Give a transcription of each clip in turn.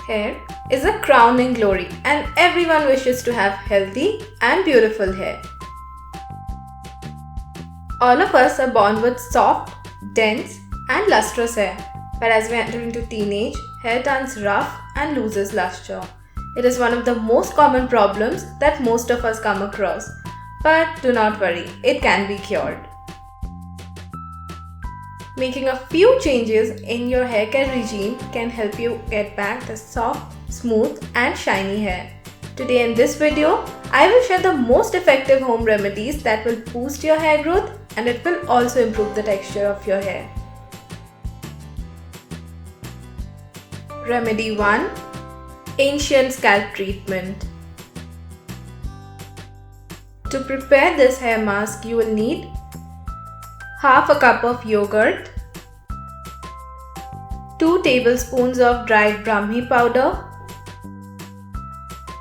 Hair is a crowning glory and everyone wishes to have healthy and beautiful hair. All of us are born with soft, dense and lustrous hair, but as we enter into teenage, hair turns rough and loses luster. It is one of the most common problems that most of us come across, but do not worry, it can be cured. Making a few changes in your hair care regime can help you get back the soft, smooth and shiny hair. Today in this video, I will share the most effective home remedies that will boost your hair growth and it will also improve the texture of your hair. Remedy 1. Ancient Scalp Treatment. To prepare this hair mask, you will need half a cup of yogurt, 2 tablespoons of dried Brahmi powder,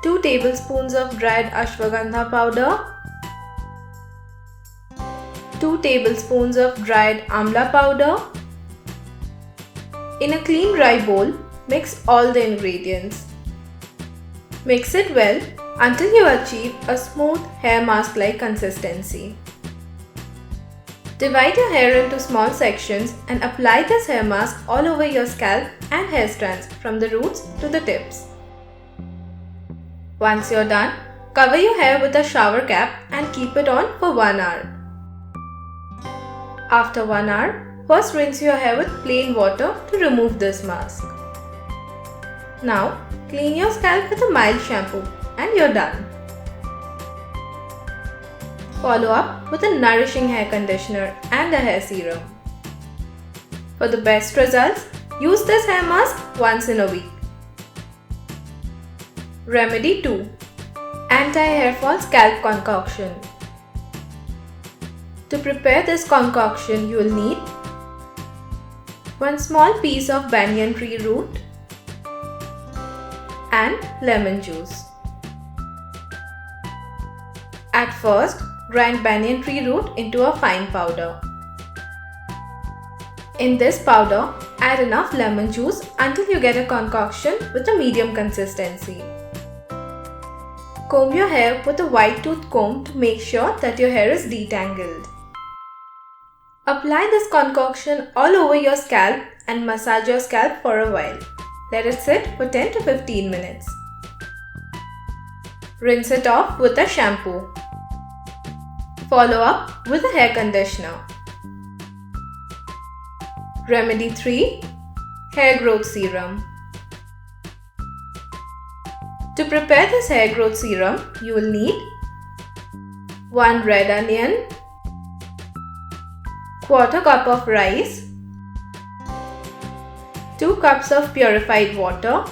2 tablespoons of dried ashwagandha powder, 2 tablespoons of dried amla powder. In a clean dry bowl, mix all the ingredients. Mix it well until you achieve a smooth hair mask-like consistency. Divide your hair into small sections and apply this hair mask all over your scalp and hair strands from the roots to the tips. Once you're done, cover your hair with a shower cap and keep it on for 1 hour. After 1 hour, first rinse your hair with plain water to remove this mask. Now, clean your scalp with a mild shampoo and you're done. Follow up with a nourishing hair conditioner and a hair serum. For the best results, use this hair mask once in a week. Remedy 2. Anti-hair fall scalp concoction. To prepare this concoction, you will need 1 small piece of banyan tree root and lemon juice. At first, grind banyan tree root into a fine powder. In this powder, add enough lemon juice until you get a concoction with a medium consistency. Comb your hair with a wide tooth comb to make sure that your hair is detangled. Apply this concoction all over your scalp and massage your scalp for a while. Let it sit for 10 to 15 minutes. Rinse it off with a shampoo. Follow up with a hair conditioner. Remedy 3. Hair Growth Serum. To prepare this hair growth serum, you will need 1 red onion, 1/4 cup of rice, 2 cups of purified water.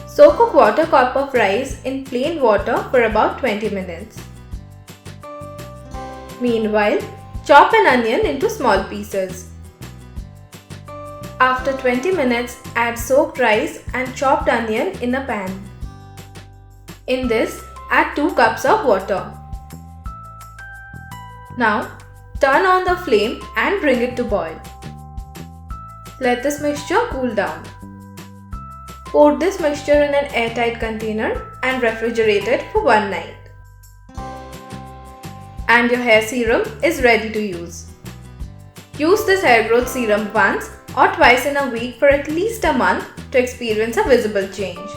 Soak a 1/4 cup of rice in plain water for about 20 minutes. Meanwhile, chop an onion into small pieces. After 20 minutes, add soaked rice and chopped onion in a pan. In this, add 2 cups of water. Now, turn on the flame and bring it to boil. Let this mixture cool down. Pour this mixture in an airtight container and refrigerate it for 1 night. And your hair serum is ready to use. Use this hair growth serum once or twice in a week for at least a month to experience a visible change.